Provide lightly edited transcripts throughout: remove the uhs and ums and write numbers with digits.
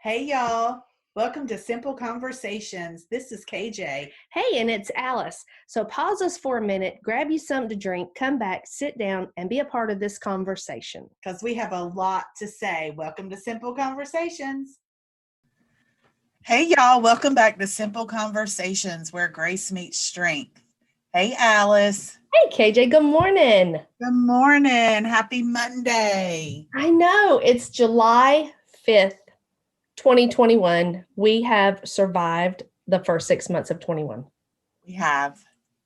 Hey, y'all. Welcome to Simple Conversations. This is KJ. Hey, and it's Alice. So pause us for a minute, grab you something to drink, come back, sit down, and be a part of this conversation. Because we have a lot to say. Welcome to Simple Conversations. Hey, y'all. Welcome back to Simple Conversations, where grace meets strength. Hey, Alice. Hey, KJ, good morning. Good morning. Happy Monday. I know, it's July 5th, 2021. We have survived the first 6 months of 21. We have.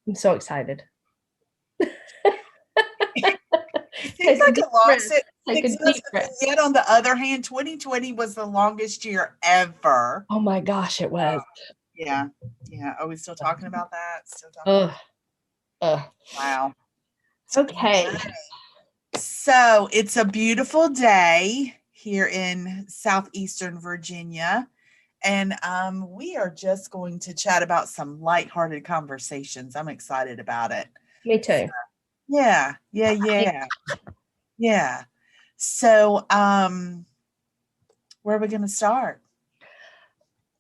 I'm so excited. It seems like a long 6 months, breath. Yet on the other hand, 2020 was the longest year ever. Oh my gosh, it was. Yeah. Are we still talking about that? Still talking Wow. Okay. So it's a beautiful day here in southeastern Virginia. And we are just going to chat about some lighthearted conversations. I'm excited about it. Me too. Yeah. So where are we going to start?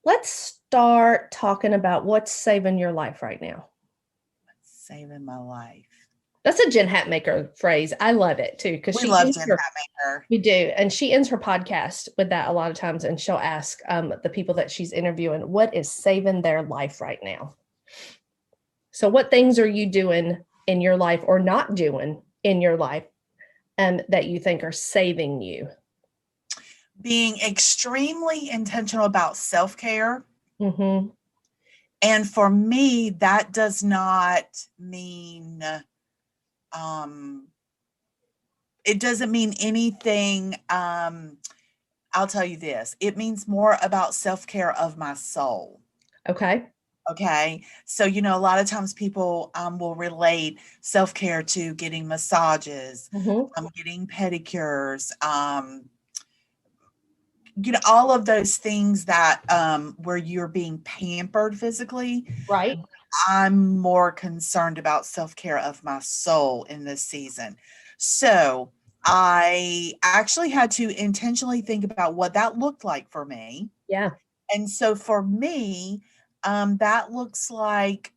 Let's start talking about what's saving your life right now. Saving my life. That's a Jen Hatmaker phrase. I love it too. Because we love Jen Hatmaker. We do. And she ends her podcast with that a lot of times. And she'll ask the people that she's interviewing, what is saving their life right now? So what things are you doing in your life or not doing in your life that you think are saving you? Being extremely intentional about self-care. Mm-hmm. And for me, that does not mean, it doesn't mean anything. I'll tell you this, it means more about self-care of my soul. Okay. So, a lot of times people will relate self-care to getting massages, getting pedicures, all of those things that where you're being pampered physically. Right. I'm more concerned about self-care of my soul in this season. So I actually had to intentionally think about what that looked like for me. Yeah. And so for me, that looks like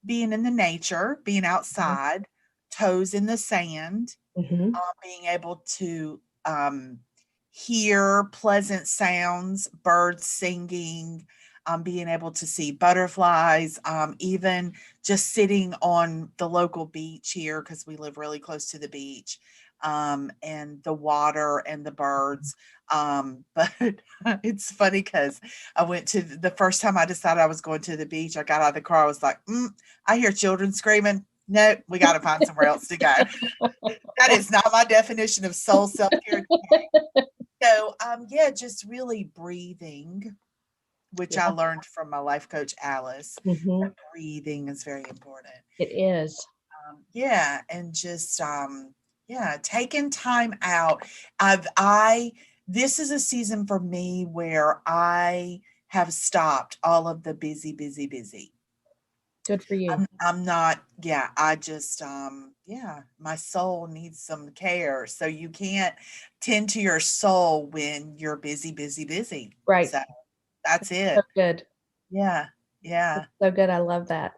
being in the nature, being outside, toes in the sand, being able to hear pleasant sounds, birds singing, being able to see butterflies, even just sitting on the local beach here because we live really close to the beach, and the water and the birds. But it's funny because I went to the first time I decided I was going to the beach, I got out of the car, I was like, I hear children screaming. No, we got to find somewhere else to go. That is not my definition of soul self-care. So, just really breathing, which I learned from my life coach, Alice. Breathing is very important. It is. And just, taking time out. This is a season for me where I have stopped all of the busy. Good for you. I'm not, I just, my soul needs some care. So you can't tend to your soul when you're busy. Right. So that's it. So good. Yeah. That's so good. I love that.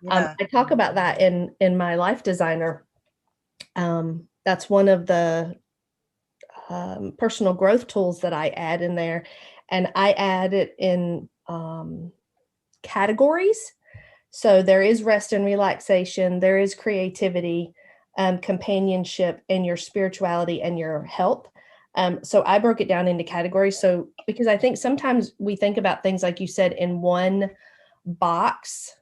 Yeah. I talk about that in my Life Designer. That's one of the personal growth tools that I add in there. And I add it in categories. So there is rest and relaxation, there is creativity, companionship, and your spirituality and your health. So I broke it down into categories. So because I think sometimes we think about things, like you said, in one box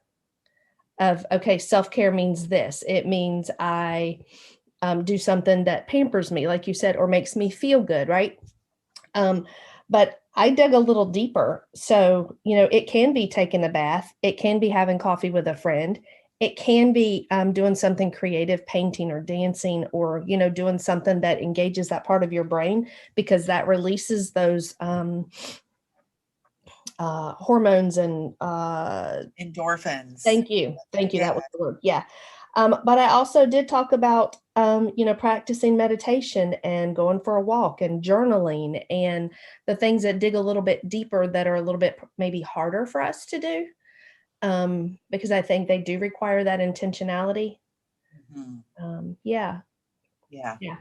of, okay, self-care means this. It means I do something that pampers me, like you said, or makes me feel good, right? But I dug a little deeper. So, it can be taking a bath. It can be having coffee with a friend. It can be doing something creative, painting or dancing, or, doing something that engages that part of your brain, because that releases those hormones and endorphins. Thank you. That was the word. Yeah. But I also did talk about, practicing meditation and going for a walk and journaling and the things that dig a little bit deeper that are a little bit maybe harder for us to do, because I think they do require that intentionality. Mhm. Yeah, Yeah. yeah.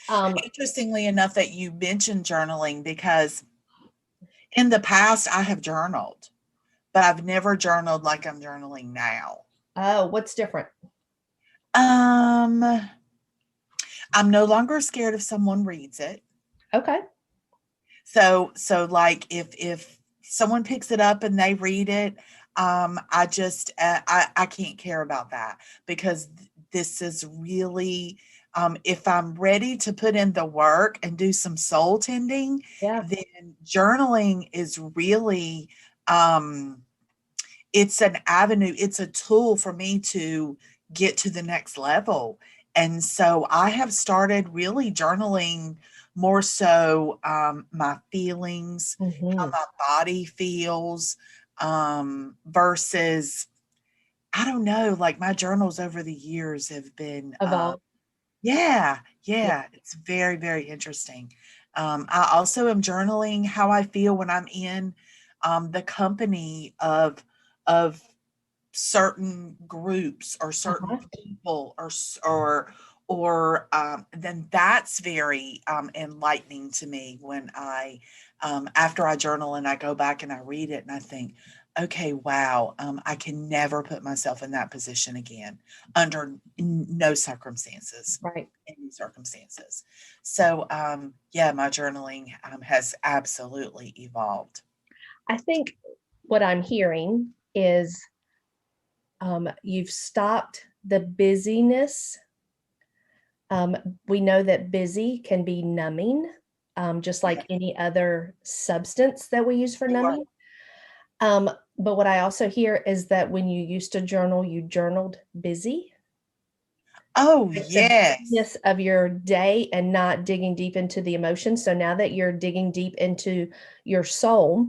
Um, Interestingly enough that you mentioned journaling because in the past I have journaled, but I've never journaled like I'm journaling now. oh, what's different? Um, I'm no longer scared if someone reads it. Okay. So like if someone picks it up and they read it, I just I can't care about that because this is really if I'm ready to put in the work and do some soul tending, Yeah. then journaling is really um it's an avenue, it's a tool for me to get to the next level. And so I have started really journaling more so my feelings, how Hmm. my body feels, versus, I don't know, like my journals over the years have been, Evolve. yeah, Yeah. yeah, it's very, very interesting. I also am journaling how I feel when I'm in the company of certain groups or certain Uh-huh. people or then that's very enlightening to me when I after I journal and I go back and I read it and I think, okay, wow, I can never put myself in that position again under no circumstances, Right. any circumstances. So yeah, my journaling has absolutely evolved. I think what I'm hearing is, you've stopped the busyness. Um, we know that busy can be numbing, just Yeah, like any other substance that we use for sure. numbing. But what I also hear is that when you used to journal, you journaled busy. Oh It's the yes. busyness of your day and not digging deep into the emotions. So now that you're digging deep into your soul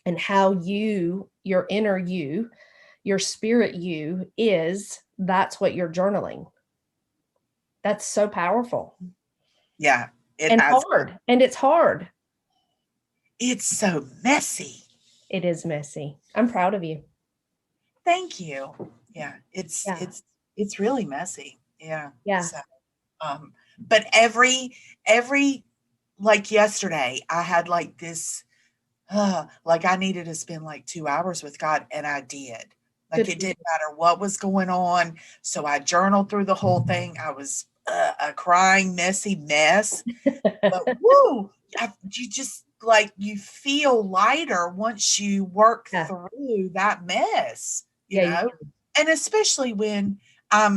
and how your inner you, your spirit you is, that's what you're journaling. That's so powerful Yeah, it and has been. hard. And it's hard. It's so messy. It is messy. I'm proud of you. Thank you. Yeah, it's Yeah. it's it's really messy. Yeah. Yeah. So, but every like yesterday, I had like this, like I needed to spend like 2 hours with God, and I did. Like Good it for you. didn't matter what was going on. So I journaled through the whole thing. I was a crying, messy mess. But woo, you just like you feel lighter once you work Yeah. through that mess, you Yeah, you know? do. And especially when I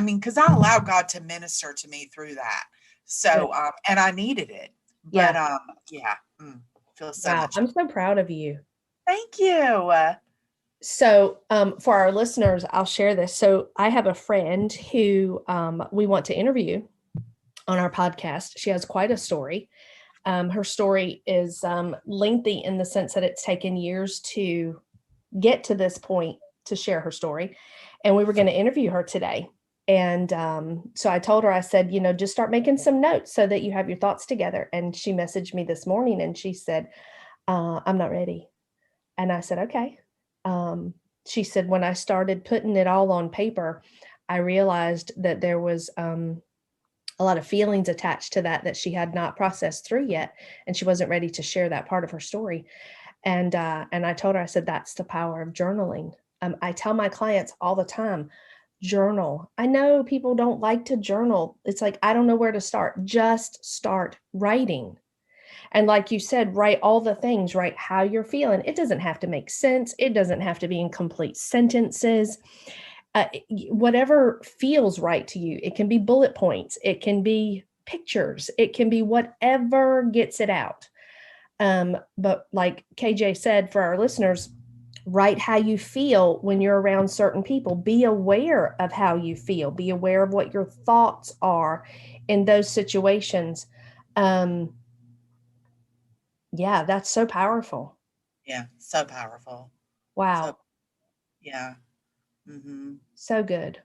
mean, because I allow God to minister to me through that. Good. So and I needed it. But Yeah. yeah, feels so Wow. much. I'm so proud of you. Thank you. So, for our listeners, I'll share this. So, I have a friend who, we want to interview on our podcast. She has quite a story. Her story is, lengthy in the sense that it's taken years to get to this point to share her story. And we were going to interview her today. And so I told her, I said, just start making some notes so that you have your thoughts together. And she messaged me this morning and she said, I'm not ready. And I said, okay. Um, she said, when I started putting it all on paper, I realized that there was, a lot of feelings attached to that she had not processed through yet, and she wasn't ready to share that part of her story. And I told her, I said, that's the power of journaling. I tell my clients all the time, journal. I know people don't like to journal. It's like, I don't know where to start. Just start writing. And like you said, write all the things, write how you're feeling. It doesn't have to make sense. It doesn't have to be in complete sentences. Whatever feels right to you. It can be bullet points. It can be pictures. It can be whatever gets it out. But like KJ said, for our listeners, write how you feel when you're around certain people. Be aware of how you feel. Be aware of what your thoughts are in those situations. Um, Yeah, that's so powerful. Yeah, so powerful. So Wow, yeah. Hmm. so good.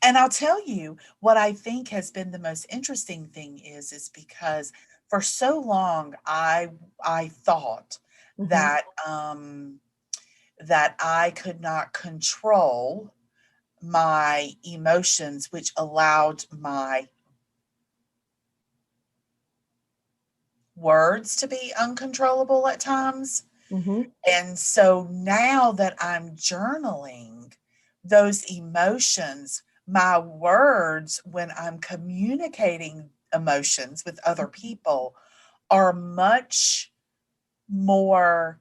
And I'll tell you what I think has been the most interesting thing is because for so long I thought Mhm. that that I could not control my emotions, which allowed my words to be uncontrollable at times. Mhm. And so now that I'm journaling those emotions, my words when I'm communicating emotions with other people are much more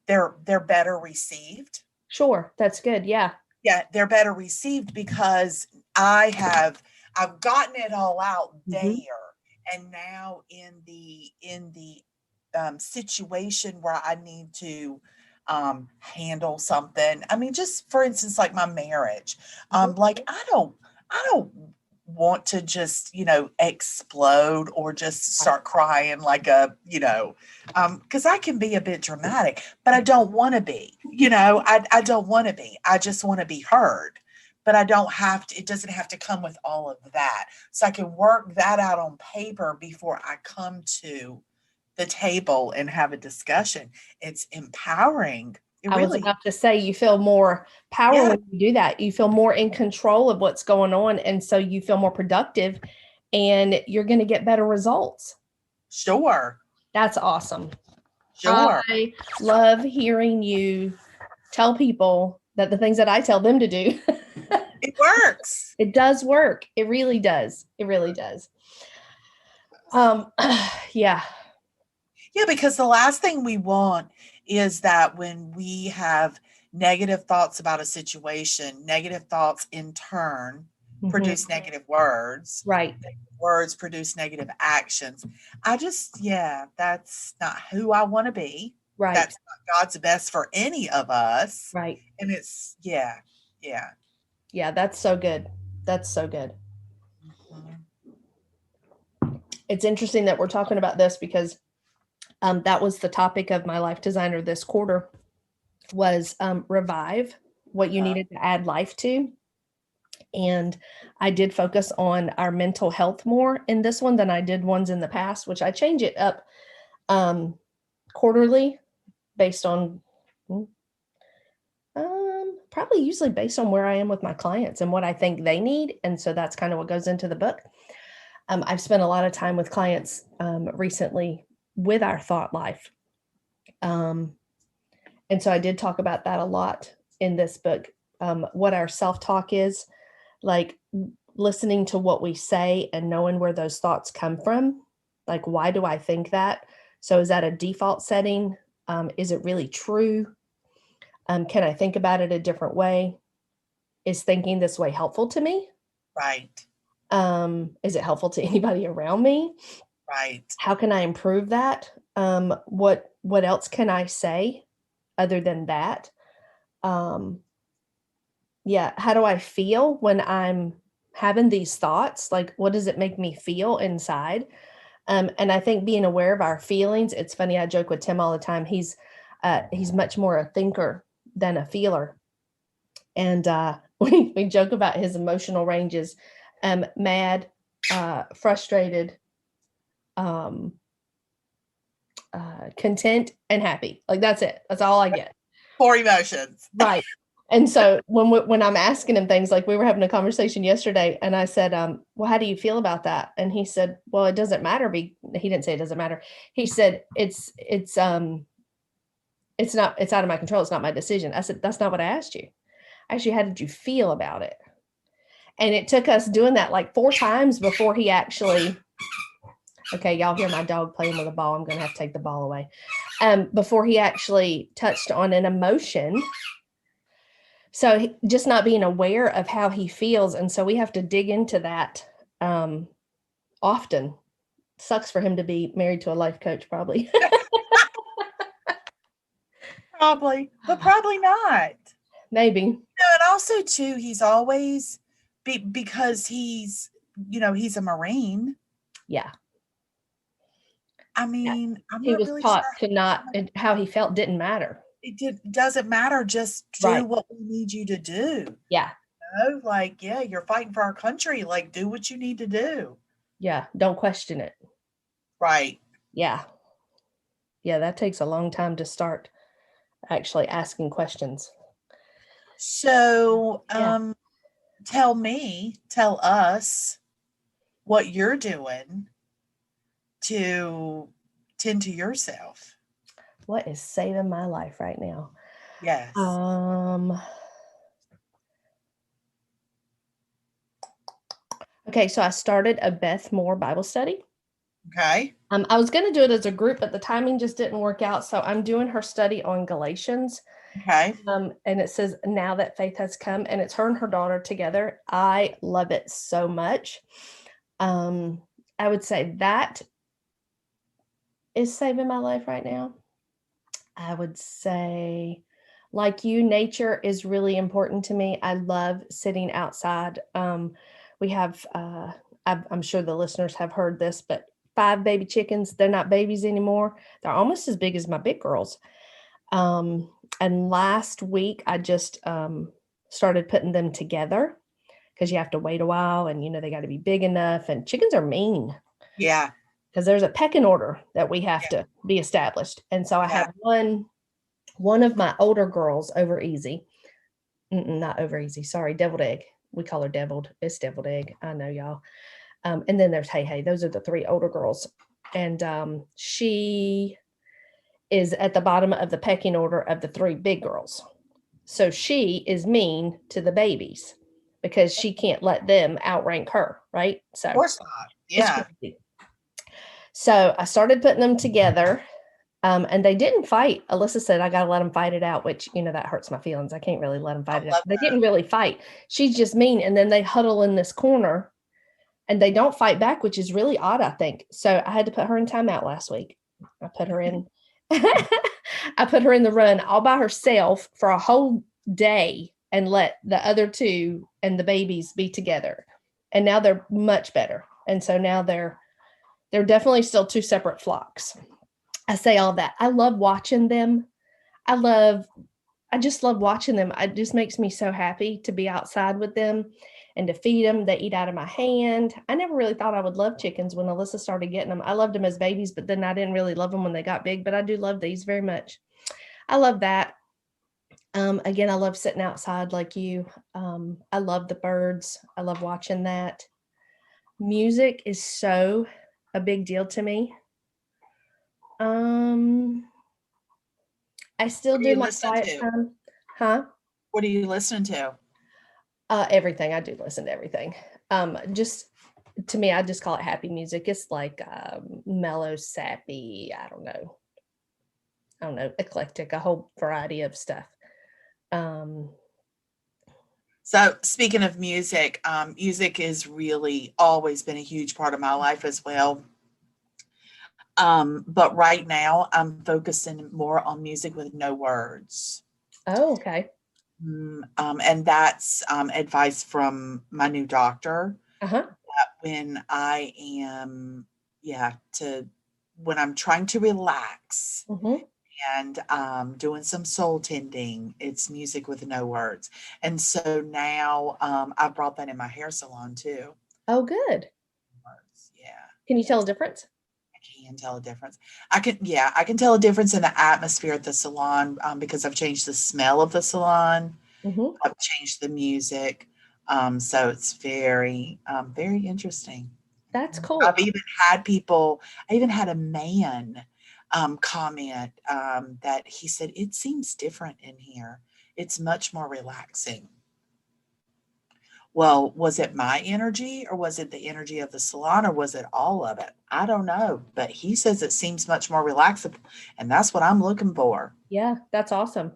they're better received. Sure, that's good. Yeah. Yeah, they're better received because I've gotten it all out Mhm. there, and now in the situation where I need to handle something. I mean, just for instance, like my marriage. Mhm. Like I don't want to just, explode or just Right. start crying like because I can be a bit dramatic, but I don't want to be. I don't want to be. I just want to be heard. But I don't have to, it doesn't have to come with all of that. So I can work that out on paper before I come to the table and have a discussion. It's empowering. It I was really, about to say you feel more power yeah, when you do that. You feel more in control of what's going on. And so you feel more productive and you're going to get better results. sure, That's awesome. sure. I love hearing you tell people that the things that I tell them to do, It works. it does work. It really does. It really does. Um, yeah. Yeah, because the last thing we want is that when we have negative thoughts about a situation, negative thoughts in turn Mhm. produce negative words. Right. Words produce negative actions. Yeah, that's not who I want to be. Right. That's not God's best for any of us. Right. And yeah, yeah. Yeah. That's so good. That's so good. Mhm. It's interesting that we're talking about this because that was the topic of my life designer this quarter was revive what you Uh, needed to add life to. And I did focus on our mental health more in this one than I did ones in the past, which I change it up um, quarterly based on probably usually based on where I am with my clients and what I think they need. And so that's kind of what goes into the book. I've spent a lot of time with clients recently with our thought life. Um, and so I did talk about that a lot in this book, what our self talk is, like listening to what we say and knowing where those thoughts come from. Like, why do I think that? So, is that a default setting? Is it really true? Can I think about it a different way? Is thinking this way helpful to me? right, Is it helpful to anybody around me? right. How can I improve that? What else can I say other than that? Um, yeah, how do I feel when I'm having these thoughts? Like, what does it make me feel inside? And I think being aware of our feelings, it's funny, I joke with Tim all the time. He's much more a thinker than a feeler. And we joke about his emotional ranges, mad, frustrated, um, content, and happy. Like that's it. That's all I get. Poor emotions. Right. And so when I'm asking him things, like we were having a conversation yesterday, and I said, "Well, how do you feel about that?" And he said, "Well, it doesn't matter." He didn't say it doesn't matter. He said, it's not, it's out of my control. It's not my decision." I said, "That's not what I asked you. I asked you, how did you feel about it?" And it took us doing that like 4 times before he actually. Okay, y'all hear my dog playing with a ball. I'm going to have to take the ball away. Before he actually touched on an emotion. So just not being aware of how he feels. And so we have to dig into that um, often. Sucks for him to be married to a life coach, probably. Probably, but probably not. Maybe. No, and also too, he's always because he's a Marine. Yeah. I Yeah. mean, I'm He not was really taught sure to not, and how he felt didn't matter. doesn't matter. Just do Right. what we need you to do. Yeah. know, like, yeah, you're fighting for our country. Like, do what you need to do. Yeah, don't question it. Right. Yeah. Yeah, that takes a long time to start actually asking questions. So, Yeah. tell us what you're doing to tend to yourself. What is saving my life right now? Yes. Um, okay, so I started a Beth Moore Bible study. Okay. I was going to do it as a group, but the timing just didn't work out. So I'm doing her study on Galatians. Okay. And it says, now that faith has come, and it's her and her daughter together. I love it so much. I would say that is saving my life right now. I would say, like you, nature is really important to me. I love sitting outside. We have, I'm sure the listeners have heard this, but 5 baby chickens. They're not babies anymore. They're almost as big as my big girls. And last week, I just started putting them together because you have to wait a while and, they got to be big enough. And chickens are mean Yeah. because there's a pecking order that we have to be established. And so I Yeah. have one of my older girls over easy. Not over easy. Sorry, deviled egg. We call her deviled. It's deviled egg. I know y'all. And then there's Hey Hey. Those are the 3 older girls. And she is at the bottom of the pecking order of the 3 big girls. So she is mean to the babies because she can't let them outrank her, right? Of So course not. it's Yeah. crazy. So I started putting them together. And they didn't fight. Alyssa said, I got to let them fight it out, which, that hurts my feelings. I can't really let them I fight it out. love They that. didn't really fight. She's just mean. And then they huddle in this corner and they don't fight back, which is really odd, I think. So I had to put her in timeout last week. I put her in, I put her in the run all by herself for a whole day and let the other 2 and the babies be together. And now they're much better. And so now they're definitely still 2 separate flocks. I say all that. I love watching them. I just love watching them. It just makes me so happy to be outside with them and to feed them. They eat out of my hand. I never really thought I would love chickens when Alyssa started getting them. I loved them as babies, but then I didn't really love them when they got big, but I do love these very much. I love that. Again, I love sitting outside like you. I love the birds. I love watching that. Music is so a big deal to me. I still What do do you my listen quiet to? time. Huh? What are you listening to? Everything. I do listen to everything. Just to me, I just call it happy music. It's like mellow, sappy. I don't know, eclectic, a whole variety of stuff. Um, So, speaking of music, music has really always been a huge part of my life as well. But right now, I'm focusing more on music with no words. oh, okay. And that's advice from my new doctor. Uh-huh. When I am, yeah, to when I'm trying to relax Hmm. and doing some soul tending, it's music with no words. And so now I brought that in my hair salon too. Oh, good. Words, yeah. Can you tell a difference? I can tell a difference. Yeah, I can tell a difference in the atmosphere at the salon because I've changed the smell of the salon. Hmm. I've changed the music. So it's very interesting. That's I've cool. even had people, I even had a man comment that he said, it seems different in here. It's much more relaxing. Well, was it my energy or was it the energy of the salon or was it all of it? I don't know, but he says it seems much more relaxable, and that's what I'm looking for. Yeah, that's awesome.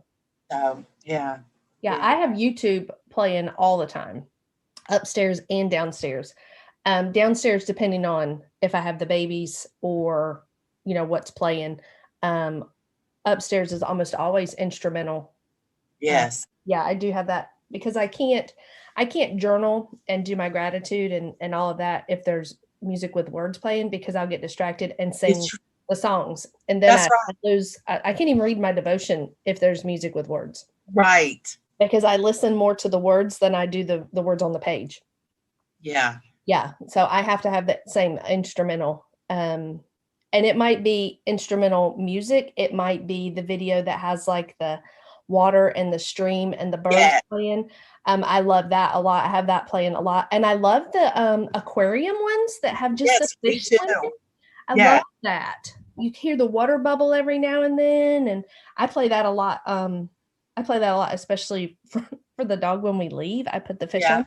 So, yeah, Yeah, very I good. have YouTube playing all the time, upstairs and downstairs. Downstairs, depending on if I have the babies or what's playing. Um, Upstairs is almost always instrumental. Uh, Yes, yeah, I do have that because I can't journal and do my gratitude and all of that if there's music with words playing because I'll get distracted and sing it's the songs and then that's I right. lose. I can't even read my devotion if there's music with words. Right. because I listen more to the words than I do the words on the page. Yeah. Yeah, so I have to have that same instrumental, and it might be instrumental music, it might be the video that has, like, the water and the stream and the birds Yeah. playing. I love that a lot, I have that playing a lot, and I love the, aquarium ones that have just the Yes, me fish too. swimming. I Yeah. love that. You hear the water bubble every now and then, and I play that a lot, I play that a lot, especially for the dog when we leave, I put the fish Yeah.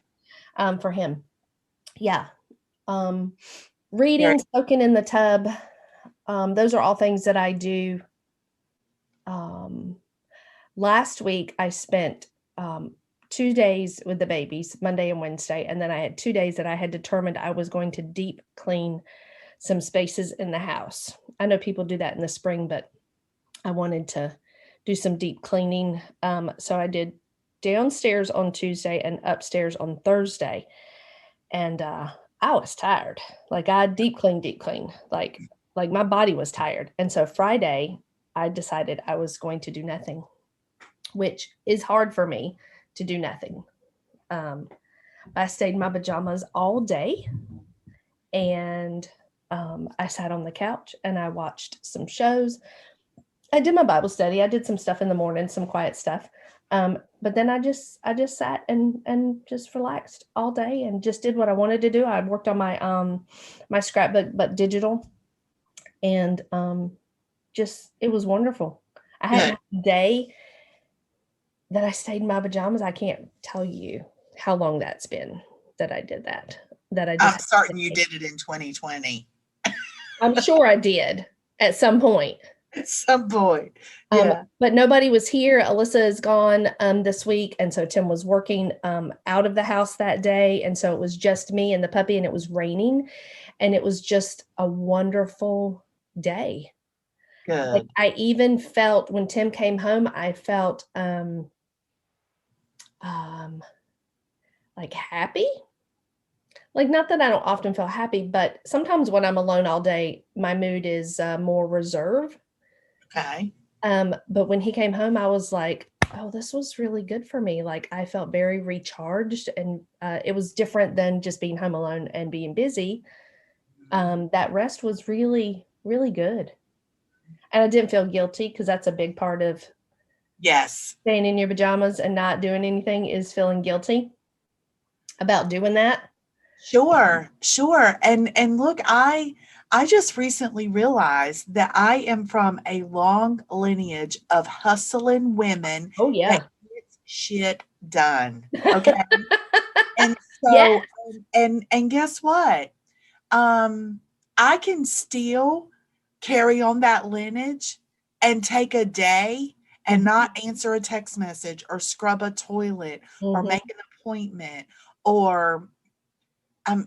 on, for him. Yeah. Um, Very reading, soaking in the tub, those are all things that I do. Um, last week I spent 2 days with the babies, Monday and Wednesday, and then I had 2 days that I had determined I was going to deep clean some spaces in the house. I know people do that in the spring, but I wanted to do some deep cleaning. So I did downstairs on Tuesday and upstairs on Thursday. And I was tired. Like I deep clean, like my body was tired. And so Friday, I decided I was going to do nothing, which is hard for me to do nothing. Um, I stayed in my pajamas all day, and I sat on the couch and I watched some shows. I did my Bible study. I did some stuff in the morning, some quiet stuff. But then I just sat and just relaxed all day and just did what I wanted to do. I worked on my scrapbook, but digital, and just it was wonderful. I good. had a day that I stayed in my pajamas. I can't tell you how long that's been that I did that. That I I'm just certain you did it in 2020 I'm sure I did at some point. at some point. Yeah. But nobody was here. Alyssa is gone this week, and so Tim was working out of the house that day, and so it was just me and the puppy, and it was raining, and it was just a wonderful day. Like Good. I even felt when Tim came home, I felt um, like happy. Like not that I don't often feel happy, but sometimes when I'm alone all day, my mood is more reserved. Okay. But when he came home, I was like, oh, this was really good for me. Like I felt very recharged, and it was different than just being home alone and being busy. That rest was really, really good. And I didn't feel guilty because that's a big part of Yes. staying in your pajamas and not doing anything is feeling guilty about doing that. Sure. Sure. And look, I just recently realized that I am from a long lineage of hustling women Oh, that yeah. gets shit done. Okay. And Yeah. so and guess what? Um, I can still carry on that lineage and take a day and Mhm, not answer a text message or scrub a toilet or mhm. make an appointment or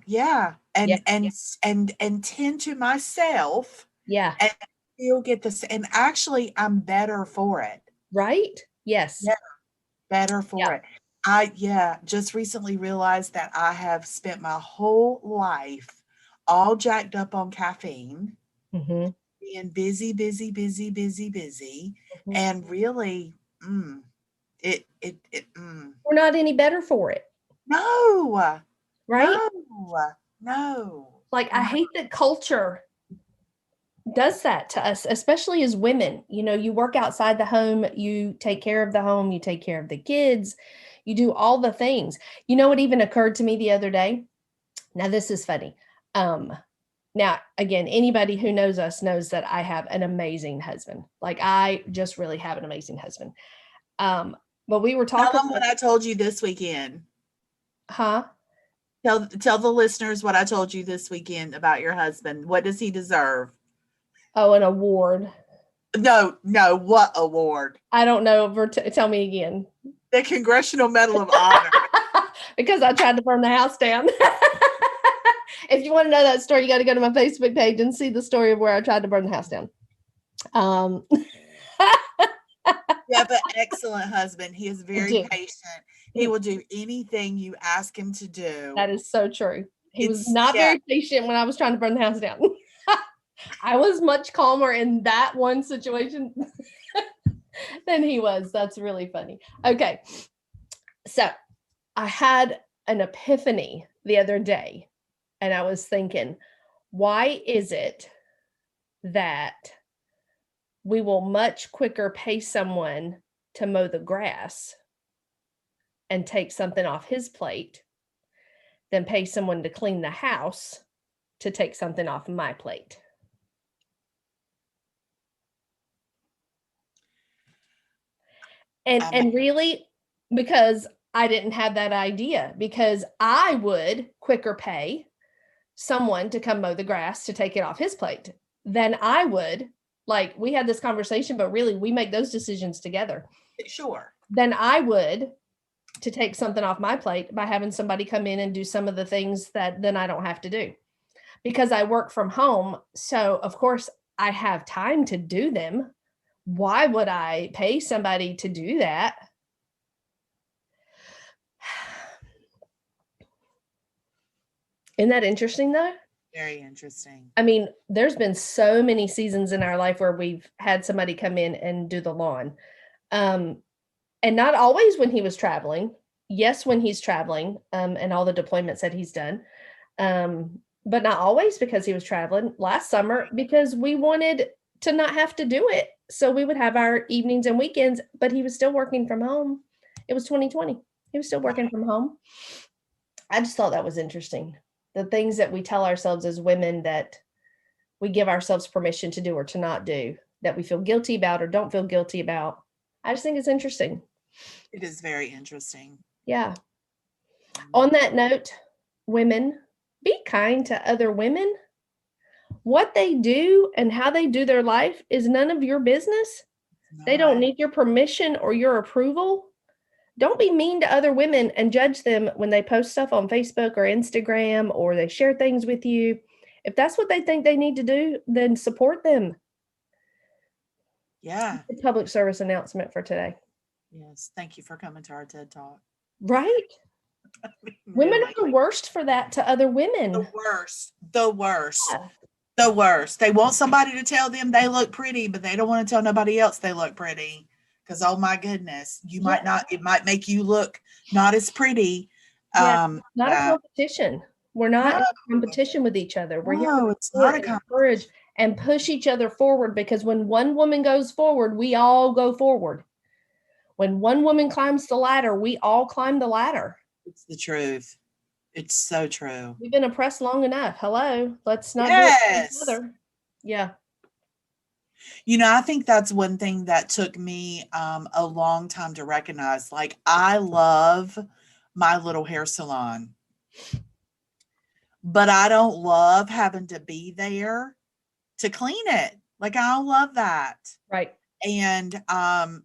yeah, Yeah, and tend to myself yeah, and still get this, and actually I'm better for it. right? Yes. Yeah, better for Yeah. it. Yeah, just recently realized that I have spent my whole life all jacked up on caffeine, Mhm, being busy, busy, busy, busy, busy, mhm. and really, it We're not any better for it, no, right? no, no, Like, I no. hate that culture does that to us, especially as women. You know, you work outside the home, you take care of the home, you take care of the kids, you do all the things. You know what even occurred to me the other day? Now, this is funny. Um, Now, again, anybody who knows us knows that I have an amazing husband. Like, I just really have an amazing husband. Um, but we were Tell talking them what I told you this weekend. huh? Tell the listeners what I told you this weekend about your husband. What does he deserve? Oh, an award. No, no, what award? I don't know. Tell me again. The Congressional Medal of Honor. Because I tried to burn the house down. If you want to know that story, you got to go to my Facebook page and see the story of where I tried to burn the house down. Um, You have an excellent husband. He is I very do. patient. He will do anything you ask him to do. That is so true. He was It's not yeah, very patient when I was trying to burn the house down. I was much calmer in that one situation than he was. That's really funny. Okay. So I had an epiphany the other day, and I was thinking, why is it that we will much quicker pay someone to mow the grass and take something off his plate than pay someone to clean the house to take something off my plate? And really, because I didn't have that idea, because I would quicker pay someone to come mow the grass to take it off his plate than I would, like, we had this conversation, but really we make those decisions together. Sure. Than I would to take something off my plate by having somebody come in and do some of the things that then I don't have to do. Because I work from home, so of course I have time to do them. Why would I pay somebody to do that? Isn't that interesting though? Very interesting. I mean, there's been so many seasons in our life where we've had somebody come in and do the lawn. And not always when he was traveling. Yes, when he's traveling, and all the deployments that he's done. But not always because he was traveling. Last summer, because we wanted to not have to do it. So we would have our evenings and weekends, but he was still working from home. It was 2020. He was still working from home. I just thought that was interesting. The things that we tell ourselves as women that we give ourselves permission to do or to not do, that we feel guilty about or don't feel guilty about. I just think it's interesting. It is very interesting. Yeah. On that note, women, be kind to other women. What they do and how they do their life is none of your business. They don't need your permission or your approval. Don't be mean to other women and judge them when they post stuff on Facebook or Instagram or they share things with you. If that's what they think they need to do, then support them. Yeah. That's a public service announcement for today. Yes. Thank you for coming to our TED Talk. Right? I mean, women are the worst for that to other women. The worst. The worst. Yeah. The worst. They want somebody to tell them they look pretty, but they don't want to tell nobody else they look pretty. Because, oh my goodness, you might not, it might make you look not as pretty. Not a competition. We're not in competition with each other. We're here to it's not a encourage and push each other forward, because when one woman goes forward, we all go forward. When one woman climbs the ladder, we all climb the ladder. It's the truth. It's so true. We've been oppressed long enough. Hello. Let's not do it to each other. Yeah. You know, I think that's one thing that took me a long time to recognize. Like, I love my little hair salon, but I don't love having to be there to clean it. Like, I don't love that. Right. And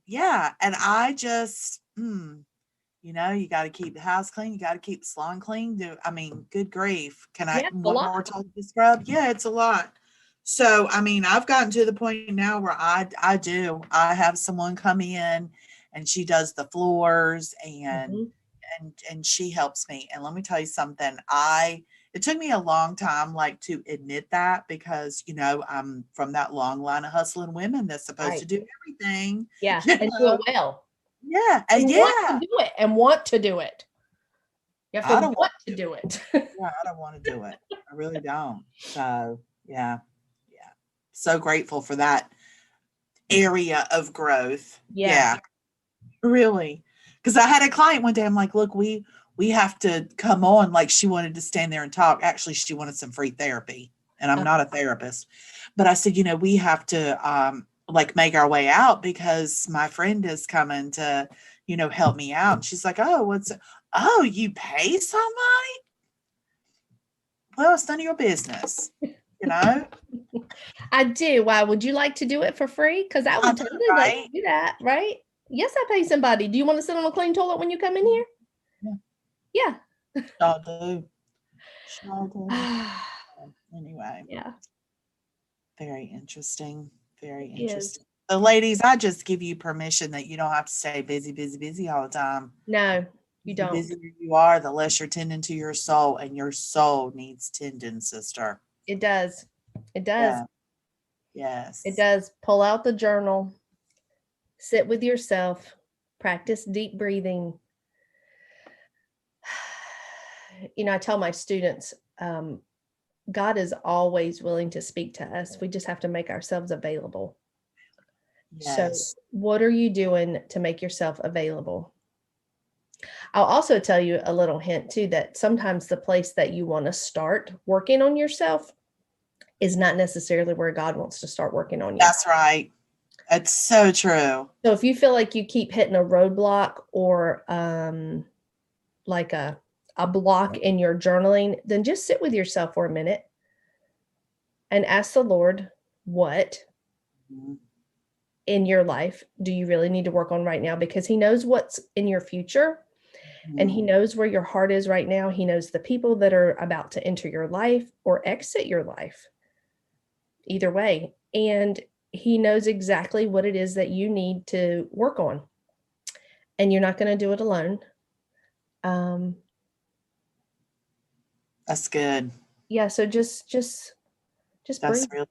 yeah, and I just, you know, you got to keep the house clean. You got to keep the salon clean. I mean, good grief. Can I, one more time to scrub? Yeah, it's a lot. So, I mean, I've gotten to the point now where I have someone come in and she does the floors and she helps me. And let me tell you something, it took me a long time, like, to admit that, because, you know, I'm from that long line of hustling women that's supposed to do everything. Yeah. And do it well. Yeah. And want to do it and want to do it. You have to want to do it. Yeah, I don't want to do it. I really don't. So, yeah. So grateful for that area of growth. Yeah. Really. Because I had a client one day, I'm like, look, we have to come on. Like, she wanted to stand there and talk. Actually, she wanted some free therapy, and I'm not a therapist. But I said, you know, we have to like make our way out, because my friend is coming to, you know, help me out. And she's like, oh, you pay somebody? Well, it's none of your business, you know? I do. Why would you like to do it for free? Because I would totally like to do that, right? Yes, I pay somebody. Do you want to sit on a clean toilet when you come in here? Yeah. Sure do. Anyway. Yeah. Very interesting. Very interesting. So, ladies, I just give you permission that you don't have to stay busy all the time. No, you don't. The busier you are, the less you're tending to your soul, and your soul needs tending, sister. It does. It does. Yeah. Yes. It does. Pull out the journal. Sit with yourself. Practice deep breathing. I tell my students, God is always willing to speak to us. We just have to make ourselves available. So Yes. what are you doing to make yourself available? I'll also tell you a little hint too, that sometimes the place that you want to start working on yourself is not necessarily where God wants to start working on you. That's right. It's so true. So if you feel like you keep hitting a roadblock or like a block in your journaling, then just sit with yourself for a minute and ask the Lord, what Mhm. in your life do you really need to work on right now? Because He knows what's in your future and He knows where your heart is right now. He knows the people that are about to enter your life or exit your life, either way. And He knows exactly what it is that you need to work on. And you're not going to do it alone. That's good. Yeah, so just That's breathe.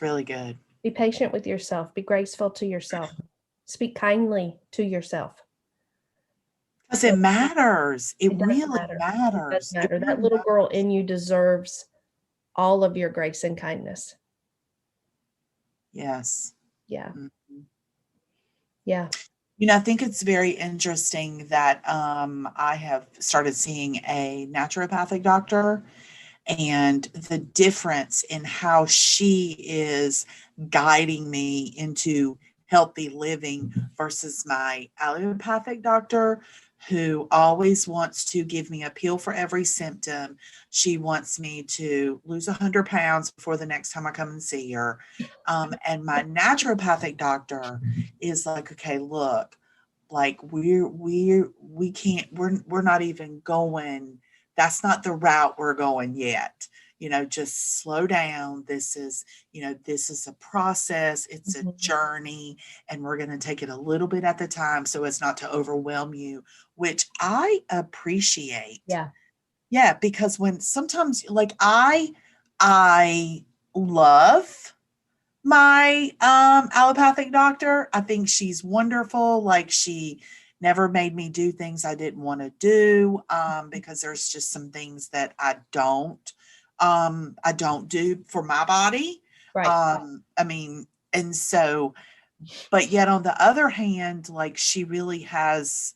really good. Be patient with yourself. Be graceful to yourself. Speak kindly to yourself. Because it matters. It It does really matter. It does matters. It matter. That really little girl matters. in you deserves all of your grace and kindness. Yes. Yeah. Mhm. Yeah. I think it's very interesting that I have started seeing a naturopathic doctor, and the difference in how she is guiding me into healthy living versus my allopathic doctor, who always wants to give me a pill for every symptom. She wants me to lose 100 pounds before the next time I come and see her. And my naturopathic doctor is like, okay, look, like we can't, we're not even going, that's not the route we're going yet. Just slow down. This is a process, it's a Mhm. journey, and we're going to take it a little bit at the time so as not to overwhelm you, which I appreciate. Yeah. Yeah, because when sometimes, like, I love my allopathic doctor. I think she's wonderful. Like, she never made me do things I didn't want to do, because there's just some things that I don't do for my body. Right. I mean, and so, but yet on the other hand, like, she really has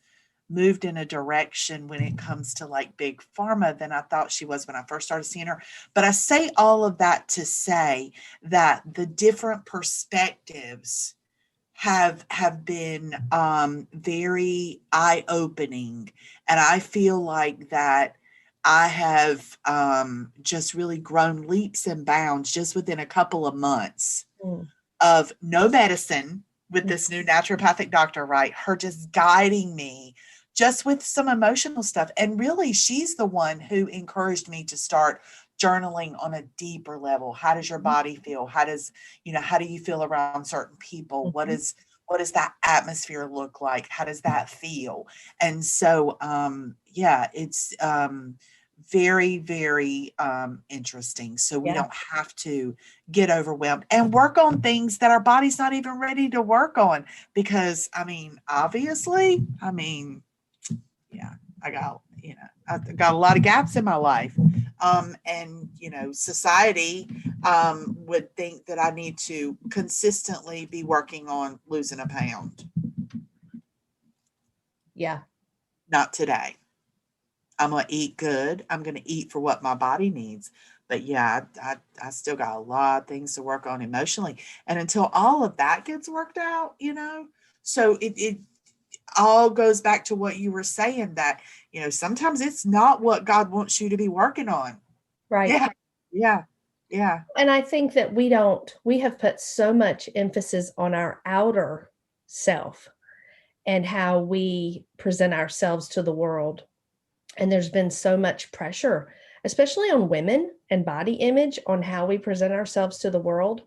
moved in a direction when it comes to like big pharma than I thought she was when I first started seeing her. But I say all of that to say that the different perspectives have been very eye-opening, and I feel like that I have just really grown leaps and bounds just within a couple of months Mm. of no medicine with this new naturopathic doctor, right? Her just guiding me just with some emotional stuff. And really, she's the one who encouraged me to start journaling on a deeper level. How does your body feel? How do you feel around certain people? Mhm. What does that atmosphere look like? How does that feel? And so, yeah, it's very, very interesting. So we Yeah. don't have to get overwhelmed and work on things that our body's not even ready to work on. Because, I mean, obviously, yeah, I've got a lot of gaps in my life. And, society would think that I need to consistently be working on losing a pound. Yeah. Not today. I'm going to eat good. I'm going to eat for what my body needs. But yeah, I still got a lot of things to work on emotionally. And until all of that gets worked out, so it all goes back to what you were saying, that, sometimes it's not what God wants you to be working on. Right. Yeah. Yeah. Yeah. And I think that we have put so much emphasis on our outer self and how we present ourselves to the world. And there's been so much pressure, especially on women and body image, on how we present ourselves to the world,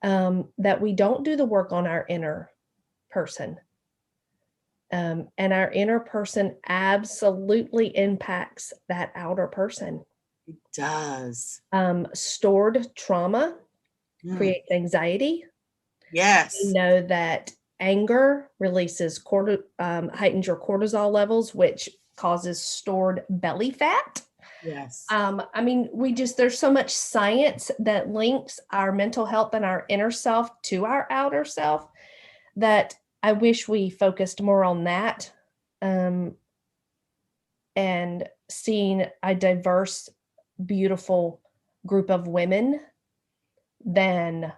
that we don't do the work on our inner person. And our inner person absolutely impacts that outer person. It does. Stored trauma Mm. creates anxiety. We Yes. know that anger heightens your cortisol levels, which causes stored belly fat. Yes. I mean, there's so much science that links our mental health and our inner self to our outer self that I wish we focused more on that, and seeing a diverse, beautiful group of women than,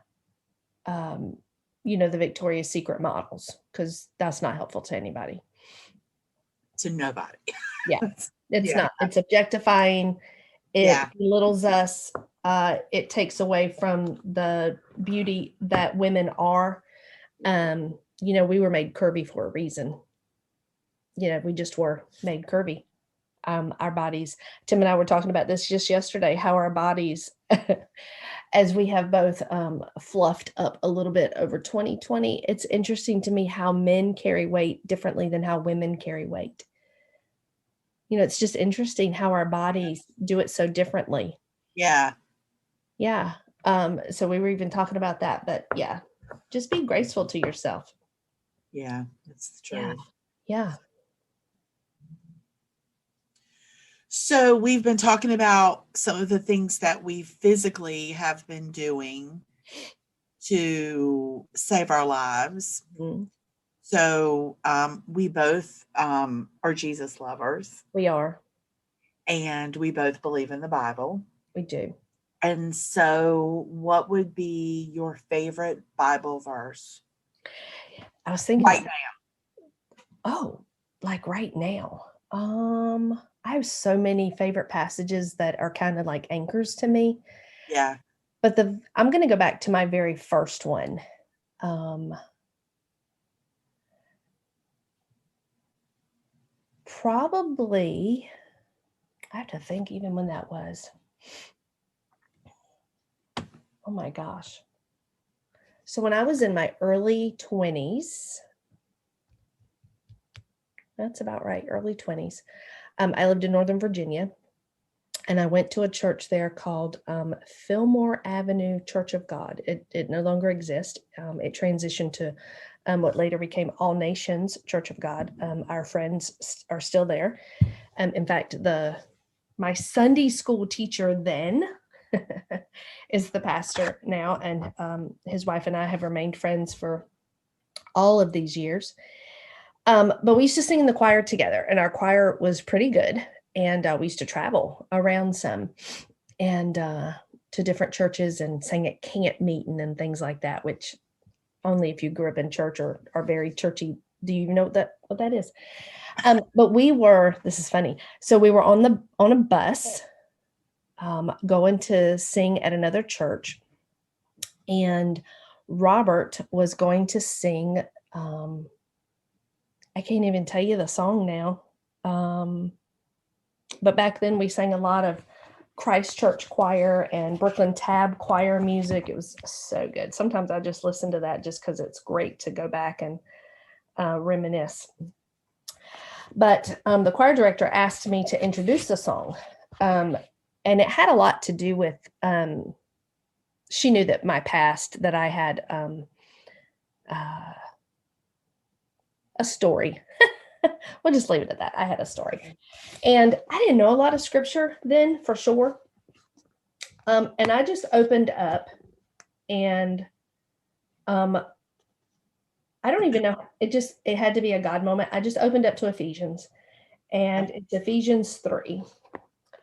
the Victoria's Secret models, because that's not helpful to anybody. To nobody. Yeah, it's Yeah. not. It's objectifying. It Yeah. belittles us. It takes away from the beauty that women are. We were made curvy for a reason. We just were made curvy. Our bodies, Tim and I were talking about this just yesterday, how our bodies, as we have both fluffed up a little bit over 2020, it's interesting to me how men carry weight differently than how women carry weight. It's just interesting how our bodies do it so differently. Yeah. Yeah. So we were even talking about that, but yeah, just be graceful to yourself. Yeah, that's true. Yeah. Yeah. So we've been talking about some of the things that we physically have been doing to save our lives. Mm-hmm. So we both are Jesus lovers. We are. And we both believe in the Bible. We do. And so what would be your favorite Bible verse? I was thinking right now. Oh, like right now. I have so many favorite passages that are kind of like anchors to me. Yeah. But I'm going to go back to my very first one. Probably, I have to think even when that was. Oh my gosh. So when I was in my early 20s, that's about right, early 20s, I lived in Northern Virginia, and I went to a church there called Fillmore Avenue Church of God. It no longer exists. It transitioned to what later became All Nations Church of God. Our friends are still there. In fact, my Sunday school teacher then is the pastor now, and his wife and I have remained friends for all of these years. But we used to sing in the choir together, and our choir was pretty good. And we used to travel around some and to different churches and sang at camp meeting and things like that, which only if you grew up in church or are very churchy do you know what that is. But this is funny. So we were on a bus going to sing at another church, and Robert was going to sing. I can't even tell you the song now. But back then we sang a lot of Christ Church choir and Brooklyn Tab choir music. It was so good. Sometimes I just listen to that just because it's great to go back and reminisce. But the choir director asked me to introduce the song. And it had a lot to do with, she knew that my past, that I had a story. We'll just leave it at that. I had a story. And I didn't know a lot of scripture then, for sure. And I just opened up and I don't even know. It had to be a God moment. I just opened up to Ephesians, and it's Ephesians 3.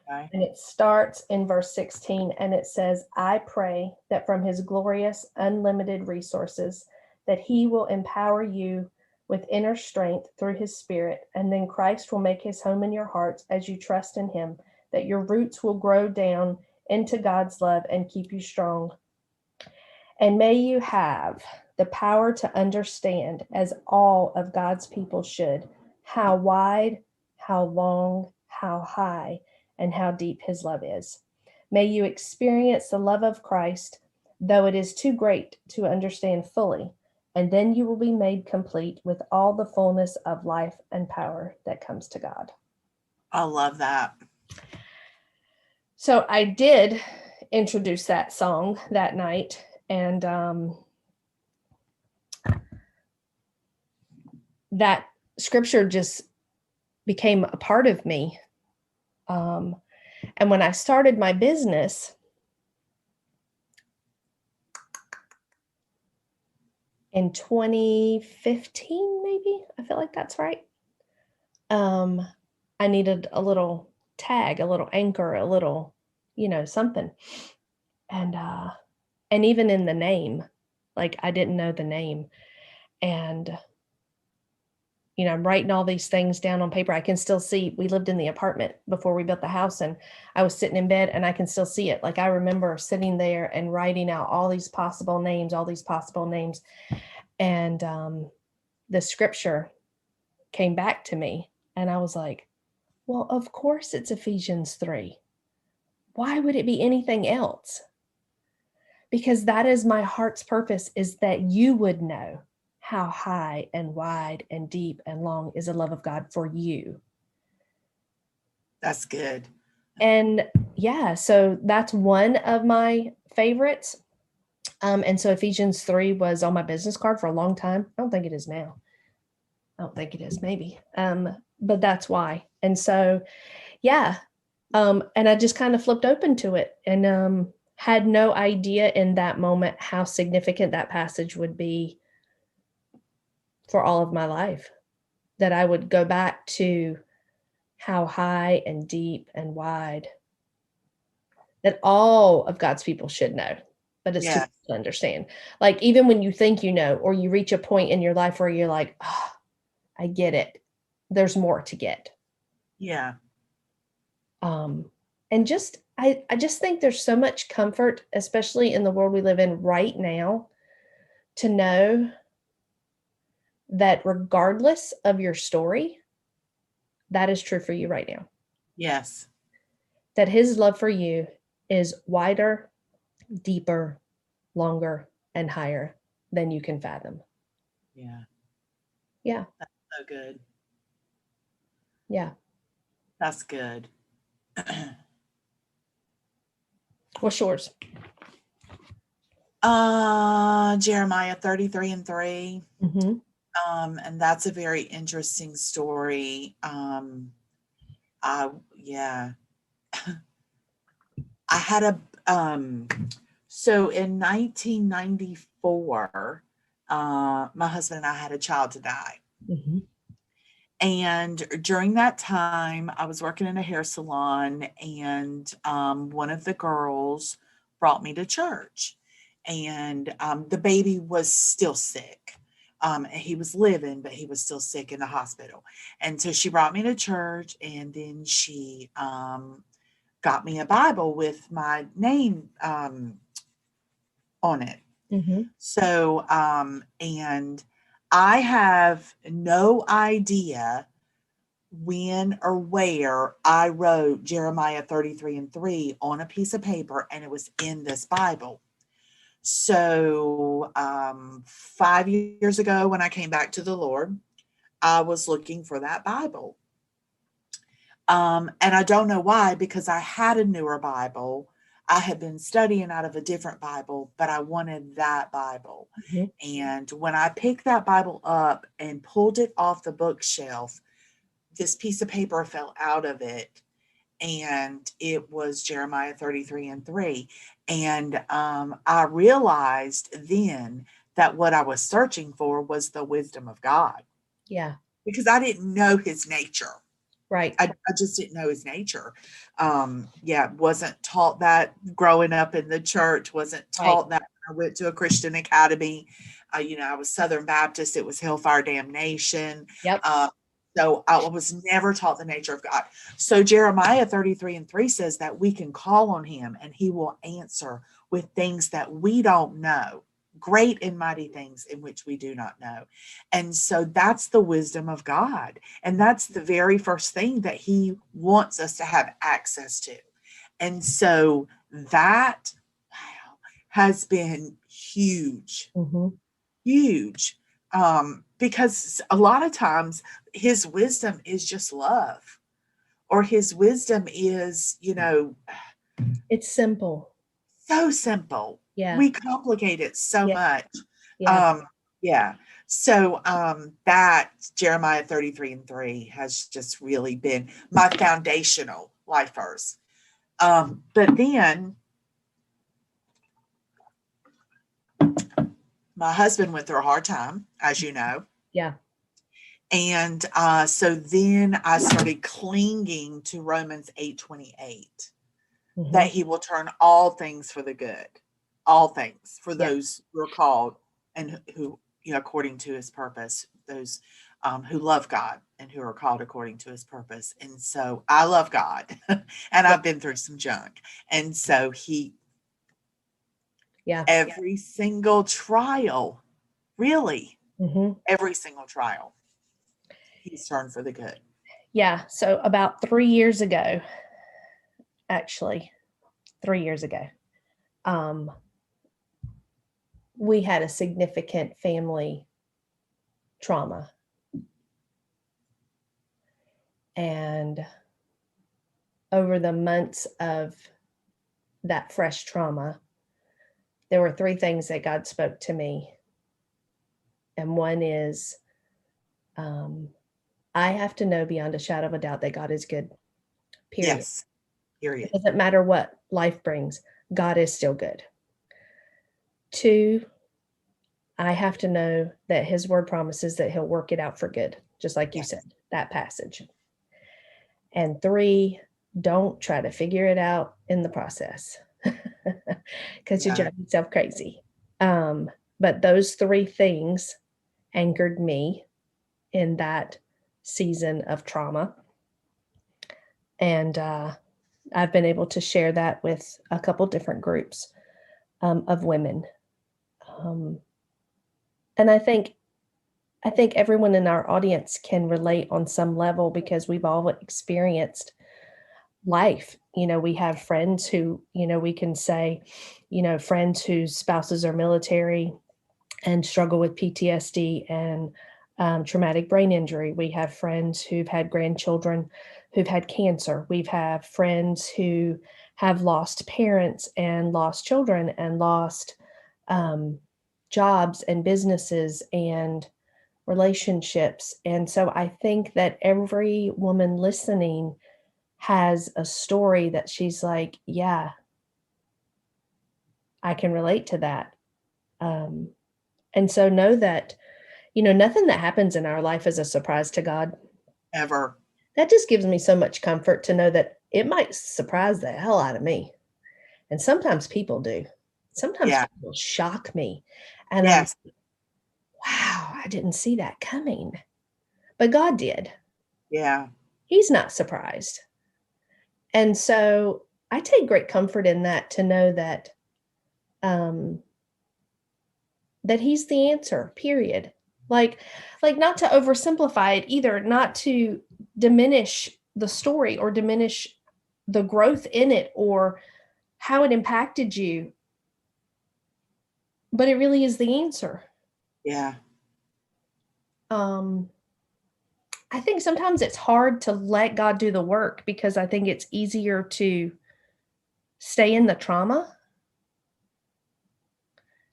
Okay. And it starts in verse 16, and it says, I pray that from his glorious, unlimited resources, that he will empower you with inner strength through his Spirit, and then Christ will make his home in your hearts as you trust in him, that your roots will grow down into God's love and keep you strong. And may you have the power to understand, as all of God's people should, how wide, how long, how high, and how deep his love is. May you experience the love of Christ, though it is too great to understand fully, and then you will be made complete with all the fullness of life and power that comes to God. I love that. So I did introduce that song that night, and that scripture just became a part of me. And when I started my business in 2015, maybe, I feel like that's right. I needed a little tag, a little anchor, a little, something. And even in the name, like I didn't know the name. And I'm writing all these things down on paper. I can still see, we lived in the apartment before we built the house, and I was sitting in bed and I can still see it. Like I remember sitting there and writing out all these possible names, And the scripture came back to me, and I was like, well, of course it's Ephesians 3. Why would it be anything else? Because that is my heart's purpose, is that you would know how high and wide and deep and long is the love of God for you. That's good. And yeah, so that's one of my favorites. And so Ephesians 3 was on my business card for a long time. I don't think it is now. I don't think it is, maybe. But that's why. And so, yeah. And I just kind of flipped open to it, and had no idea in that moment how significant that passage would be for all of my life, that I would go back to how high and deep and wide that all of God's people should know, but it's too Yeah. hard to understand. Like, even when you think you know, or you reach a point in your life where you're like, oh, I get it. There's more to get. Yeah. And just, I just think there's so much comfort, especially in the world we live in right now, to know that regardless of your story, that is true for you right now. Yes. That his love for you is wider, deeper, longer, and higher than you can fathom. Yeah. Yeah. That's so good. Yeah. That's good. What's yours? Jeremiah 33:3. Mm-hmm. And that's a very interesting story. Yeah. I had so in 1994, my husband and I had a child to die. Mm-hmm. And during that time, I was working in a hair salon, and one of the girls brought me to church. And the baby was still sick. He was living, but he was still sick in the hospital. And so she brought me to church, and then she got me a Bible with my name on it. Mm-hmm. So, and I have no idea when or where I wrote Jeremiah 33:3 on a piece of paper, and it was in this Bible. So, 5 years ago, when I came back to the Lord, I was looking for that Bible. And I don't know why, because I had a newer Bible. I had been studying out of a different Bible, but I wanted that Bible. Mm-hmm. And when I picked that Bible up and pulled it off the bookshelf, this piece of paper fell out of it, and it was Jeremiah 33:3. And I realized then that what I was searching for was the wisdom of God, Yeah. because I didn't know his nature. Right. I just didn't know his nature. Yeah, wasn't taught that growing up in the church, wasn't Right. taught that when I went to a Christian academy. I was Southern Baptist, it was Hellfire Damnation. Yep. So I was never taught the nature of God. So Jeremiah 33:3 says that we can call on him and he will answer with things that we don't know, great and mighty things in which we do not know. And so that's the wisdom of God. And that's the very first thing that he wants us to have access to. And so that, wow, has been huge, Mm-hmm. huge. Because a lot of times his wisdom is just love, or his wisdom is, It's simple. so simple. Yeah. We complicate it so Yeah. much. Yeah. Yeah. So that Jeremiah 33:3 has just really been my foundational life verse. But then my husband went through a hard time, as you know. Yeah. And so then I started clinging to Romans 8:28, that he will turn all things for the good, all things for those who are called and who, according to his purpose, those who love God and who are called according to his purpose. And so I love God and I've been through some junk. And so every single trial, really, every single trial, he's turned for the good. Yeah. So about 3 years ago, actually, 3 years ago, we had a significant family trauma. And over the months of that fresh trauma, there were 3 things that God spoke to me. And one is, I have to know beyond a shadow of a doubt that God is good, period. Yes, period. It doesn't matter what life brings, God is still good. 2, I have to know that his word promises that he'll work it out for good, just like you said, that passage. And 3, don't try to figure it out in the process because you drive yourself crazy. But those 3 things anchored me in that season of trauma. And I've been able to share that with a couple different groups of women. And I think everyone in our audience can relate on some level because we've all experienced life. We have friends who, we can say, friends whose spouses are military and struggle with PTSD and traumatic brain injury. We have friends who've had grandchildren who've had cancer. We've had friends who have lost parents and lost children and lost jobs and businesses and relationships. And so I think that every woman listening has a story that she's like, yeah, I can relate to that. And so know that, nothing that happens in our life is a surprise to God. Ever. That just gives me so much comfort to know that it might surprise the hell out of me. And sometimes people do. Sometimes people shock me. And I'm like, wow, I didn't see that coming. But God did. Yeah. He's not surprised. And so I take great comfort in that, to know that that he's the answer, period. Like not to oversimplify it either, not to diminish the story or diminish the growth in it or how it impacted you. But it really is the answer. Yeah. I think sometimes it's hard to let God do the work because I think it's easier to stay in the trauma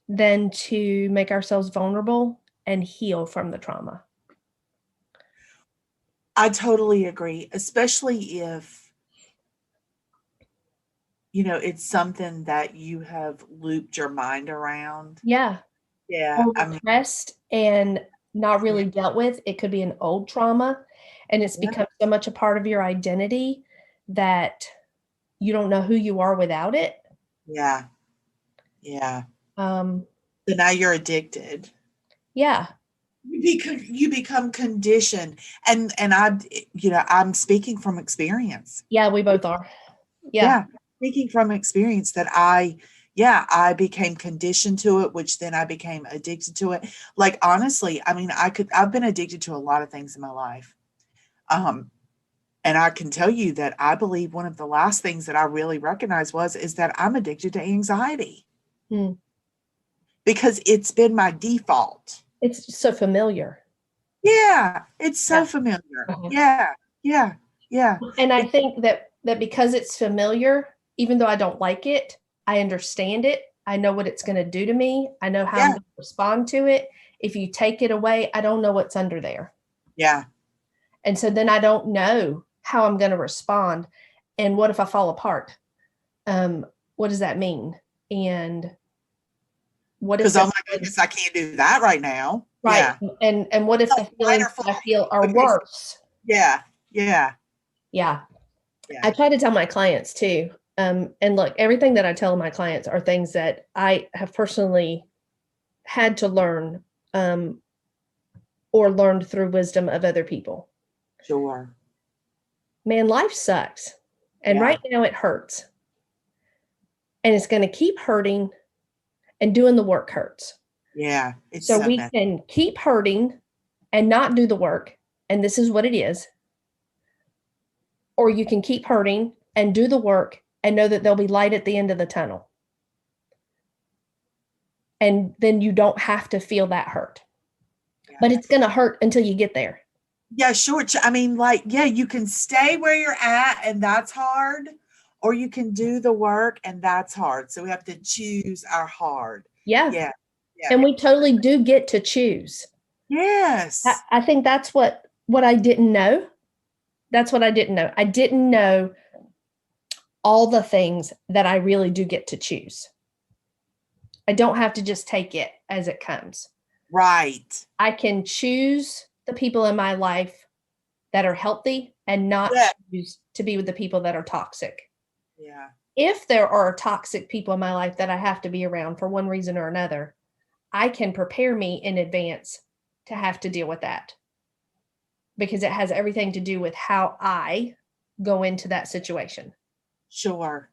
than to make ourselves vulnerable and heal from the trauma. I totally agree, especially if, it's something that you have looped your mind around. Yeah. Yeah. Or repressed and not really dealt with. It could be an old trauma, and it's become so much a part of your identity that you don't know who you are without it. Yeah. Yeah. So now you're addicted. Yeah. You become conditioned. And I'm speaking from experience. Yeah, we both are. Yeah. Speaking from experience that I became conditioned to it, which then I became addicted to it. Like, honestly, I mean, I've been addicted to a lot of things in my life. And I can tell you that I believe one of the last things that I really recognized is that I'm addicted to anxiety. Because it's been my default. It's so familiar. Yeah, it's so familiar. Yeah. And I think that because it's familiar, even though I don't like it, I understand it. I know what it's going to do to me. I know how I'm going to respond to it. If you take it away, I don't know what's under there. Yeah. And so then I don't know how I'm going to respond. And what if I fall apart? What does that mean? And what if Because, oh my goodness, I can't do that right now. right? Yeah. And what if So the fight feelings or that I flight. feel are Okay. worse? Yeah. Yeah. Yeah. Yeah. I try to tell my clients too. And look, everything that I tell my clients are things that I have personally had to learn, or learned through wisdom of other people. Sure. Man, life sucks. And Yeah. right now it hurts. And it's going to keep hurting, and doing the work hurts. Yeah. It's So so we messy. can keep hurting and not do the work. And this is what it is. Or you can keep hurting and do the work and know that there'll be light at the end of the tunnel. And then you don't have to feel that hurt. Yeah. But it's going to hurt until you get there. Yeah, sure. I mean, like, yeah, you can stay where you're at and that's hard, or you can do the work and that's hard. So we have to choose our hard. Yeah. Yeah. Yeah. And we totally do get to choose. Yes. I think that's what I didn't know. That's what I didn't know. I didn't know all the things that I really do get to choose. I don't have to just take it as it comes. Right. I can choose the people in my life that are healthy and not choose to be with the people that are toxic. Yeah. If there are toxic people in my life that I have to be around for one reason or another, I can prepare me in advance to have to deal with that, because it has everything to do with how I go into that situation. Sure.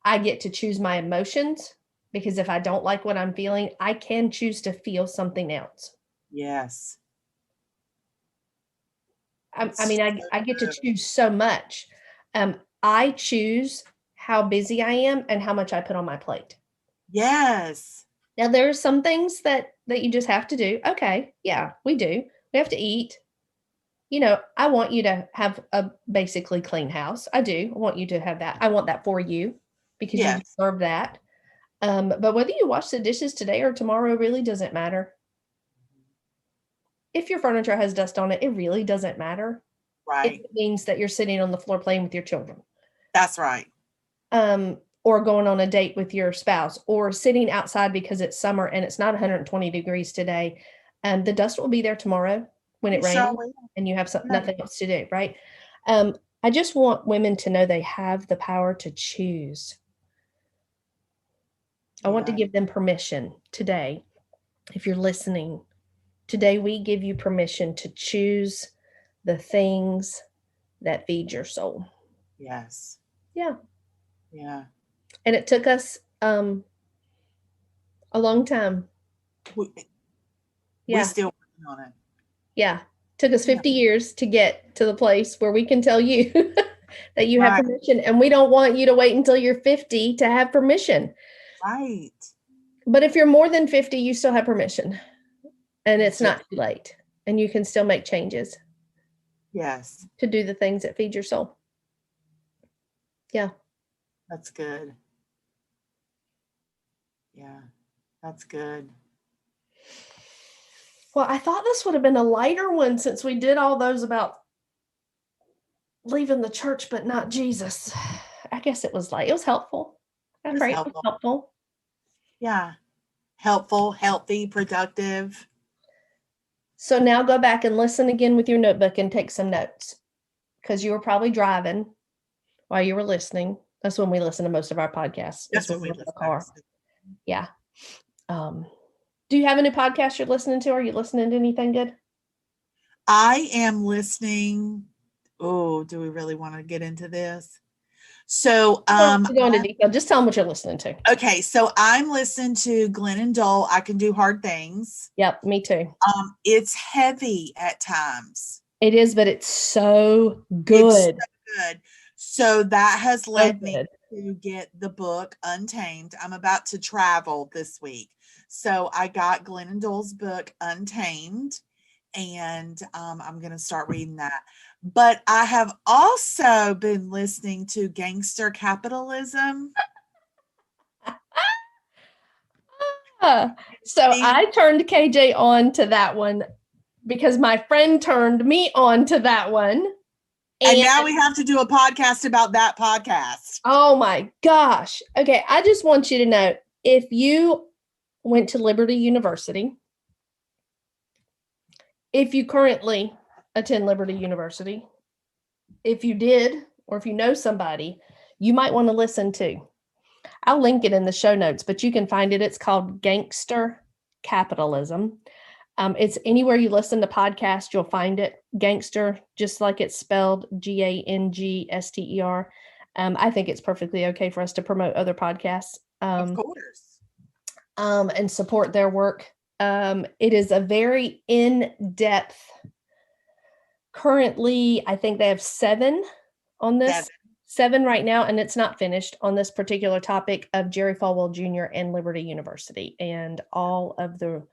I get to choose my emotions, because if I don't like what I'm feeling, I can choose to feel something else. Yes. I mean, I get to choose so much. I choose how busy I am and how much I put on my plate. Yes. Now, there are some things that you just have to do. Okay, yeah, we do. We have to eat. You know, I want you to have a basically clean house. I do. I want you to have that. I want that for you, because you Yes. deserve that. But whether you wash the dishes today or tomorrow really doesn't matter. If your furniture has dust on it, it really doesn't matter. If Right. it means that you're sitting on the floor playing with your children. That's right. Or going on a date with your spouse, or sitting outside because it's summer and it's not 120 degrees today. The dust will be there tomorrow when it rains and you have nothing else to do, right? I just want women to know they have the power to choose. I want to give them permission today. If you're listening, today we give you permission to choose the things that feed your soul. Yes. Yeah. Yeah. And it took us a long time. We still working on it. Yeah. Took us 50 years to get to the place where we can tell you that you have permission. And we don't want you to wait until you're 50 to have permission. Right. But if you're more than 50, you still have permission. And it's not too late. And you can still make changes. Yes. To do the things that feed your soul. Yeah. That's good. Yeah. That's good. Well, I thought this would have been a lighter one, since we did all those about leaving the church, but not Jesus. I guess it was light. It was helpful. I pray it was helpful. Yeah. Helpful, healthy, productive. So now go back and listen again with your notebook and take some notes, because you were probably driving while you were listening. That's when we listen to most of our podcasts. That's when we listen in the car. Yeah. Do you have any podcasts you're listening to? Are you listening to anything good? I am listening. Oh, do we really want to get into this? So, go into detail. Just tell them what you're listening to. Okay, so I'm listening to Glennon Doyle. I Can Do Hard Things. Yep, me too. It's heavy at times. It is, but it's so good. It's so good. So that has led me to get the book Untamed. I'm about to travel this week, so I got Glennon Doyle's book Untamed, and I'm going to start reading that. But I have also been listening to Gangster Capitalism. So I turned KJ on to that one because my friend turned me on to that one. And now we have to do a podcast about that podcast. Oh my gosh. Okay. I just want you to know, if you went to Liberty University, if you currently attend Liberty University, if you did, or if you know somebody, you might want to listen to. I'll link it in the show notes, but you can find it. It's called Gangster Capitalism. It's anywhere you listen to podcasts, you'll find it. Gangster, just like it's spelled, Gangster. I think it's perfectly okay for us to promote other podcasts. Of course. And support their work. It is a very in-depth. Currently, I think they have 7 on this. 7 right now, and it's not finished on this particular topic of Jerry Falwell Jr. and Liberty University and all of the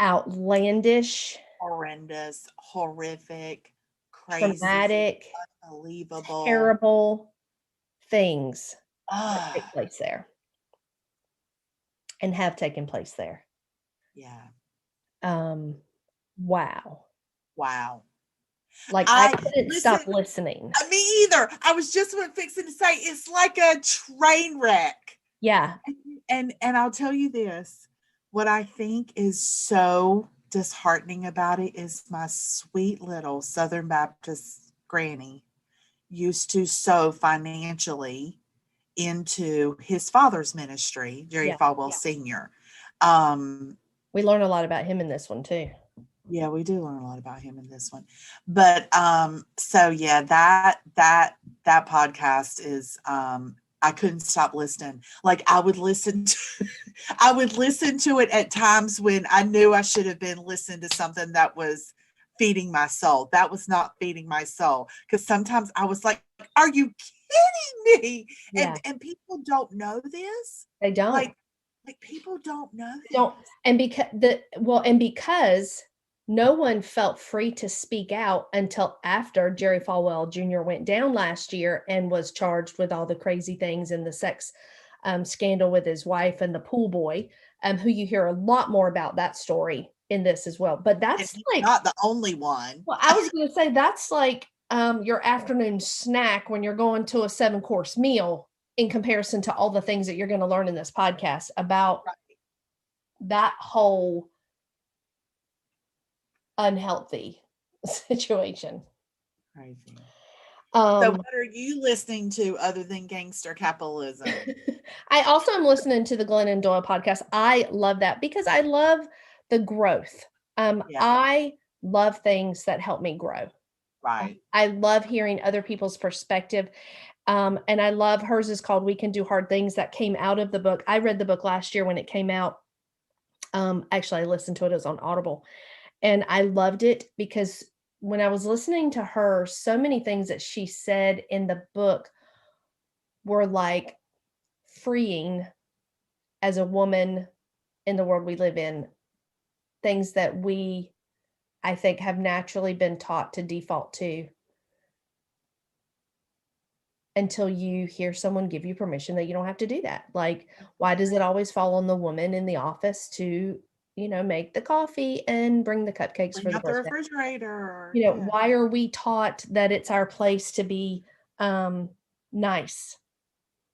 outlandish, horrendous, horrific, crazy, traumatic, unbelievable, terrible things that take place there and have taken place there. Yeah. Wow. Like I couldn't stop listening. Me either. I was just fixing to say it's like a train wreck. Yeah. And I'll tell you this. What I think is so disheartening about it is my sweet little Southern Baptist granny used to sow financially into his father's ministry, Jerry Falwell Sr. We learn a lot about him in this one too. Yeah, we do learn a lot about him in this one. But so yeah, that podcast is I couldn't stop listening. Like I would listen to it at times when I knew I should have been listening to something that was feeding my soul. That was not feeding my soul. Because sometimes I was like, are you kidding me? Yeah. And people don't know this. They don't. Like people don't know this. Don't. And because no one felt free to speak out until after Jerry Falwell Jr. went down last year and was charged with all the crazy things and the sex scandal with his wife and the pool boy, who you hear a lot more about that story in this as well. But that's like not the only one. Well, I was going to say that's like your afternoon snack when you're going to a 7-course meal in comparison to all the things that you're going to learn in this podcast about that whole unhealthy situation. Crazy. So what are you listening to other than Gangster Capitalism? I also am listening to the Glennon Doyle podcast. I love that because I love the growth. I love things that help me grow. Right. I love hearing other people's perspective. And I love hers is called We Can Do Hard Things, that came out of the book. I read the book last year when it came out. Actually, I listened to it. It was on Audible. And I loved it because when I was listening to her, so many things that she said in the book were like freeing as a woman in the world we live in. Things that we, I think, have naturally been taught to default to until you hear someone give you permission that you don't have to do that. Like, why does it always fall on the woman in the office to make the coffee and bring the cupcakes for the refrigerator? Why are we taught that it's our place to be nice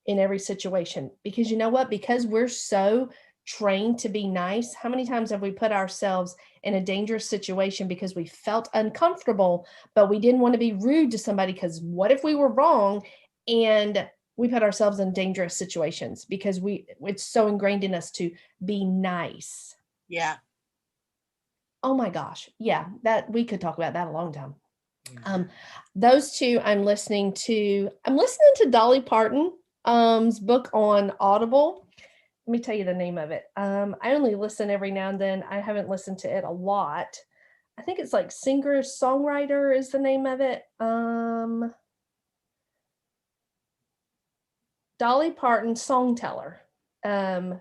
in every situation? Because you know what? Because we're so trained to be nice, how many times have we put ourselves in a dangerous situation because we felt uncomfortable, but we didn't want to be rude to somebody because what if we were wrong? And we put ourselves in dangerous situations because it's so ingrained in us to be nice. Yeah. Oh my gosh. Yeah. That we could talk about that a long time. Yeah. Those two I'm listening to Dolly Parton's book on Audible. Let me tell you the name of it. I only listen every now and then. I haven't listened to it a lot. I think it's like Singer-Songwriter is the name of it. Dolly Parton Songteller. And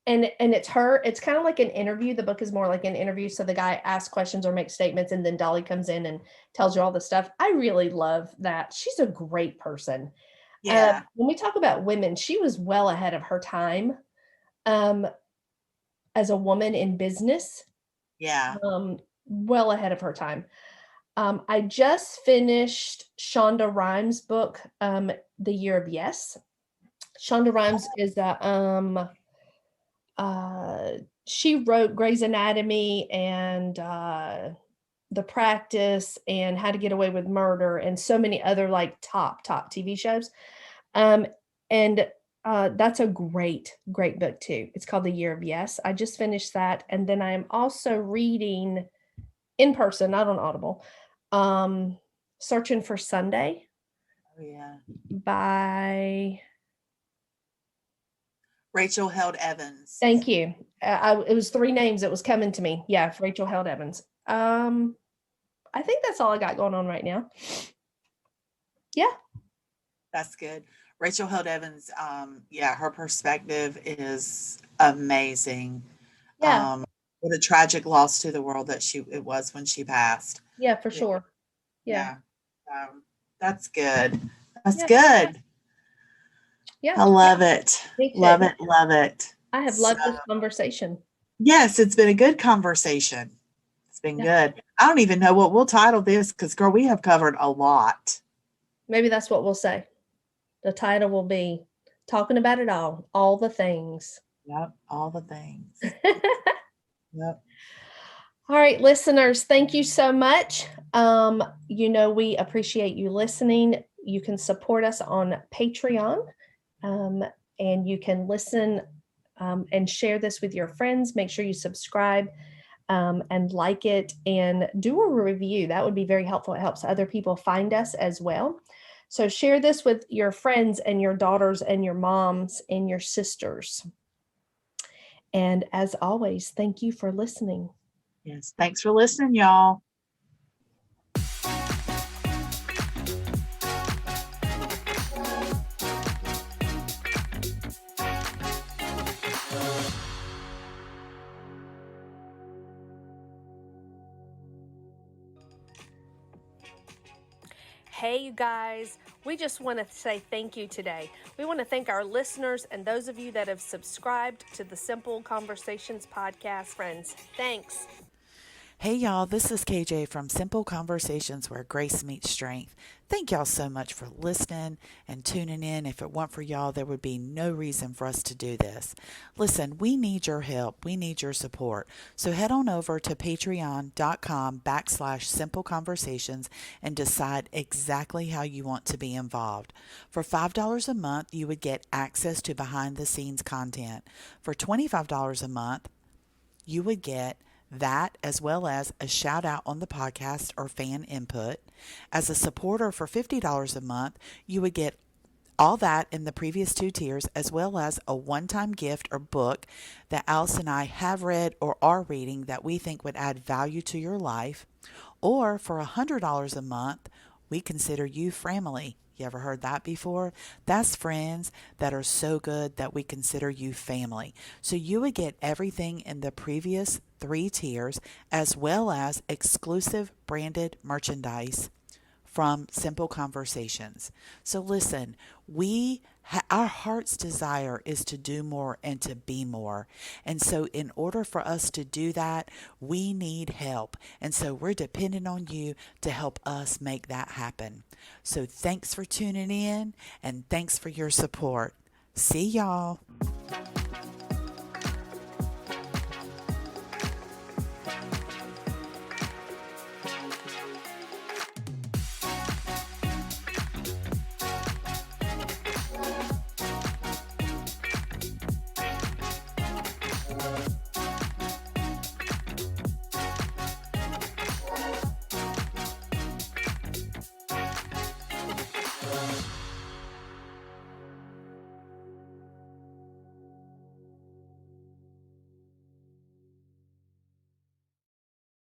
it's her, it's kind of like an interview. The book is more like an interview. So the guy asks questions or makes statements, and then Dolly comes in and tells you all the stuff. I really love that. She's a great person. Yeah. When we talk about women, she was well ahead of her time. um, as a woman in business, Yeah. well ahead of her time. I just finished Shonda Rhimes' book, The Year of Yes. Shonda Rhimes is uh, she wrote Grey's Anatomy and The Practice and How to Get Away with Murder and so many other like top TV shows. Um, and that's a great book too. It's called The Year of Yes. I just finished that, and then I am also reading in person, not on Audible, um, Searching for Sunday Oh, yeah. by Rachel Held Evans. thank you. It was 3 names that was coming to me. Yeah, Rachel Held Evans. I think that's all I got going on right now. Yeah. That's good. Rachel Held Evans, yeah, her perspective is amazing. Yeah. What a tragic loss to the world that it was when she passed. Yeah, for Yeah. sure. Yeah. Yeah. That's good. That's Yeah. good. Yeah. I love it. Me too. Love it. Love it. I have loved this conversation. Yes, it's been a good conversation. It's been Yeah. good. I don't even know what we'll title this because, girl, we have covered a lot. Maybe that's what we'll say. The title will be Talking About It All the Things. Yep, all the things. Yep. All right, listeners, thank you so much. We appreciate you listening. You can support us on Patreon, and you can listen and share this with your friends. Make sure you subscribe and like it and do a review. That would be very helpful. It helps other people find us as well. So share this with your friends and your daughters and your moms and your sisters. And as always, thank you for listening. Yes. Thanks for listening, y'all. Hey, you guys, we just want to say thank you today. We want to thank our listeners and those of you that have subscribed to the Simple Conversations podcast. Friends, thanks. Hey y'all, this is KJ from Simple Conversations where grace meets strength. Thank y'all so much for listening and tuning in. If it weren't for y'all, there would be no reason for us to do this. Listen, we need your help. We need your support. So head on over to patreon.com/Simple Conversations and decide exactly how you want to be involved. For $5 a month, you would get access to behind the scenes content. For $25 a month, you would get that as well as a shout out on the podcast or fan input. As a supporter for $50 a month, you would get all that in the previous 2 tiers, as well as a one-time gift or book that Alice and I have read or are reading that we think would add value to your life. Or for $100 a month, we consider you family. You ever heard that before? That's friends that are so good that we consider you family. So you would get everything in the previous 3 tiers, as well as exclusive branded merchandise from Simple Conversations. So listen, our heart's desire is to do more and to be more. And so in order for us to do that, we need help. And so we're dependent on you to help us make that happen. So thanks for tuning in and thanks for your support. See y'all.